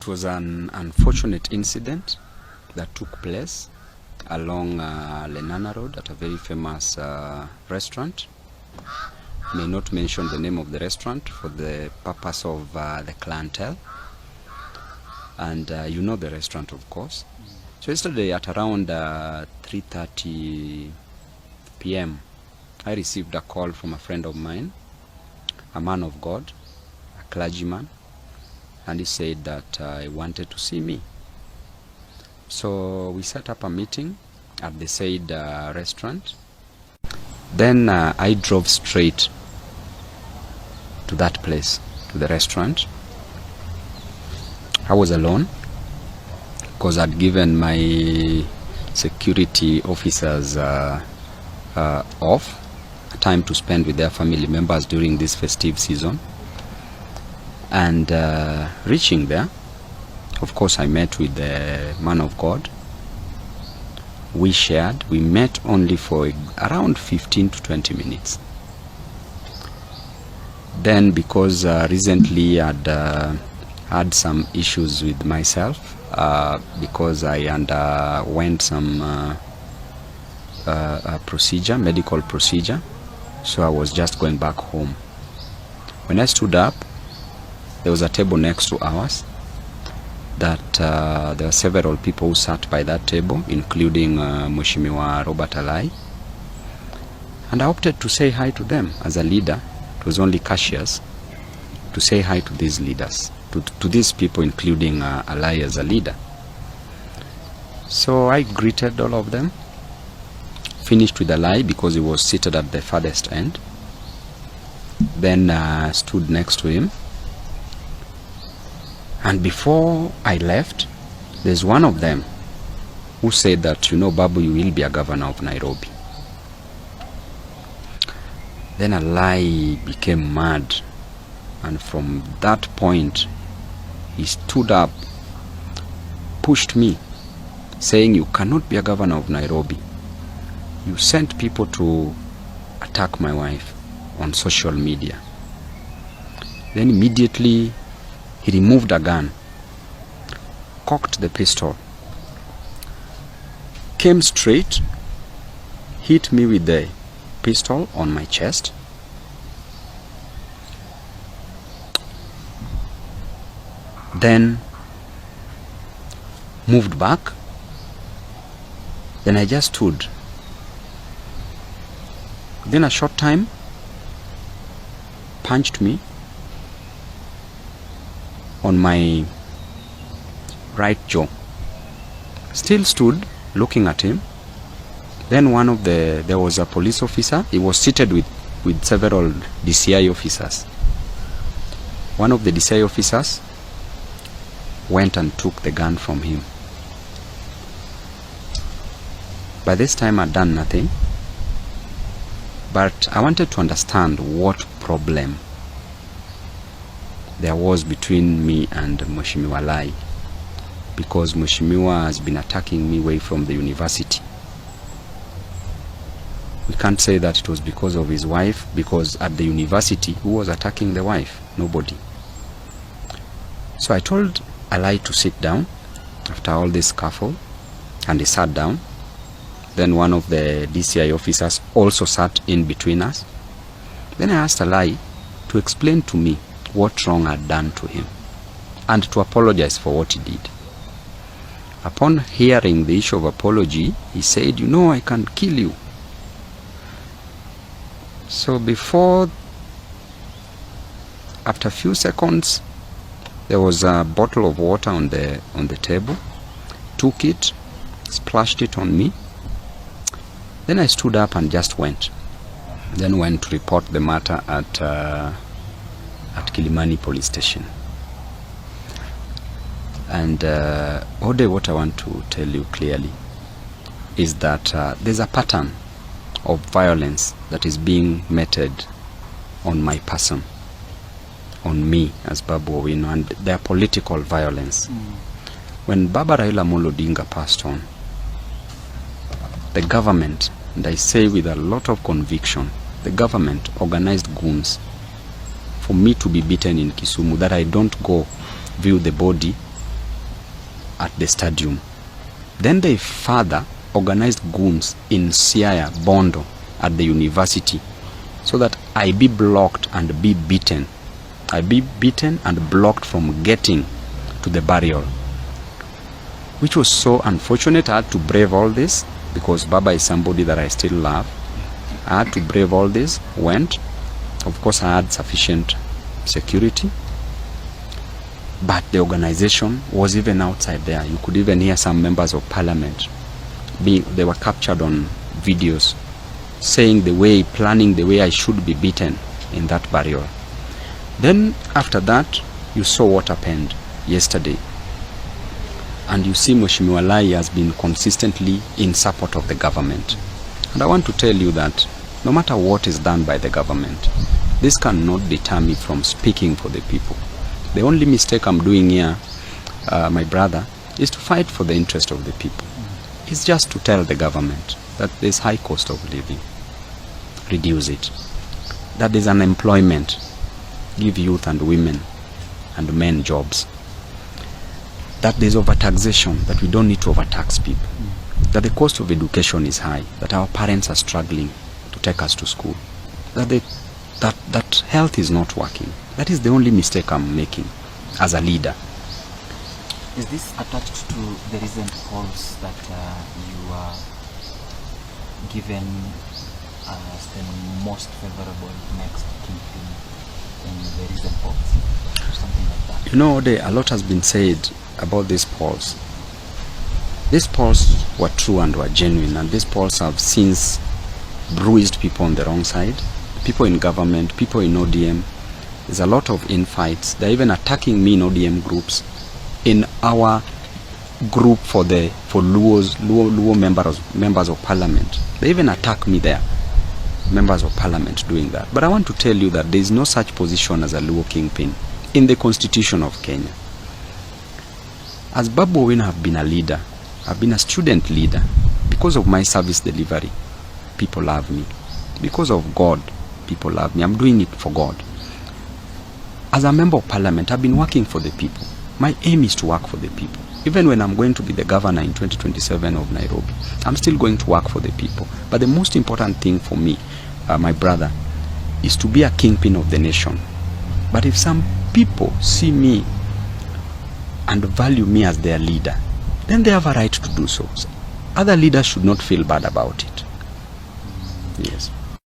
It was an unfortunate incident that took place along Lenana Road at a very famous restaurant. I may not mention the name of the restaurant for the purpose of the clientele. And you know the restaurant, of course. So yesterday at around 3:30 p.m., I received a call from a friend of mine, a man of God, a clergyman, and he said that he wanted to see me. So we set up a meeting at the said restaurant. Then I drove straight to that place, to the restaurant. I was alone because I'd given my security officers off, time to spend with their family members during this festive season. And reaching there, of course, I met with the man of God. We shared. We met only for around 15 to 20 minutes. Then, because recently I'd had some issues with myself, because I underwent some procedure, medical procedure, so I was just going back home. When I stood up, there was a table next to ours that there were several people who sat by that table, including MCA Robert Alai. And I opted to say hi to them as a leader. It was only courteous to say hi to these leaders, to these people, including Alai as a leader. So I greeted all of them, finished with Alai because he was seated at the farthest end. Then stood next to him. And before I left, there's one of them who said that, you know, Babu, you will be a governor of Nairobi. Then Alai became mad. And from that point, he stood up, pushed me, saying, you cannot be a governor of Nairobi. You sent people to attack my wife on social media. Then immediately, he removed a gun, cocked the pistol, came straight, hit me with the pistol on my chest. Then moved back. Then I just stood. Then a short time, punched me on my right jaw. Still stood looking at him. Then there was a police officer. He was seated with several DCI officers. One of the DCI officers went and took the gun from him. By this time I'd done nothing, but I wanted to understand what problem there was between me and Mheshimiwa Alai, because Mheshimiwa has been attacking me way from the university. We can't say that it was because of his wife, because at the university, who was attacking the wife? Nobody. So I told Alai to sit down after all this scuffle, and he sat down. Then one of the DCI officers also sat in between us. Then I asked Alai to explain to me what wrong I'd done to him and to apologize for what he did. Upon hearing the issue of apology, he said, you know, I can kill you. So after a few seconds, there was a bottle of water on the table. Took it, splashed it on me. Then I stood up and just went. Then went to report the matter at Kilimani police station. And Ode, what I want to tell you clearly is that there's a pattern of violence that is being meted on my person, on me as Babu Owino, and their political violence. When Baba Raila Odinga passed on, the government, and I say with a lot of conviction, the government organized goons for me to be beaten in Kisumu, that I don't go view the body at the stadium. Then they further organized goons in Siaya, Bondo, at the university, so that I be blocked and be beaten. I be beaten and blocked from getting to the burial, which was so unfortunate. I had to brave all this because Baba is somebody that I still love. I had to brave all this, went. Of course, I had sufficient security, but the organization was even outside there. You could even hear some members of parliament they were captured on videos saying planning the way I should be beaten in that burial. Then after that, you saw what happened yesterday. And you see Mheshimiwa Alai has been consistently in support of the government. And I want to tell you that no matter what is done by the government, this cannot deter me from speaking for the people. The only mistake I'm doing here, my brother, is to fight for the interest of the people. It's just to tell the government that there's high cost of living, reduce it. That there's unemployment, give youth and women and men jobs. That there's overtaxation, that we don't need to overtax people. That the cost of education is high, that our parents are struggling to take us to school. That health is not working. That is the only mistake I'm making as a leader. Is this attached to the recent polls that you are given as the most favorable next kingpin in the recent polls? Or something like that? You know, a lot has been said about these polls. These polls were true and were genuine, and these polls have since bruised people on the wrong side. People in government, people in ODM. There's a lot of infights. They're even attacking me in ODM groups. In our group for Luo members of parliament, they even attack me there, members of parliament doing that. But I want to tell you that there is no such position as a Luo kingpin in the constitution of Kenya. As Babu Owino have been a leader, I've been a student leader. Because of my service delivery, people love me. Because of God, people love me. I'm doing it for God. As a member of parliament, I've been working for the people. My aim is to work for the people. Even when I'm going to be the governor in 2027 of Nairobi, I'm still going to work for the people. But the most important thing for me, my brother, is to be a kingpin of the nation. But if some people see me and value me as their leader, then they have a right to do so. Other leaders should not feel bad about it. Yes.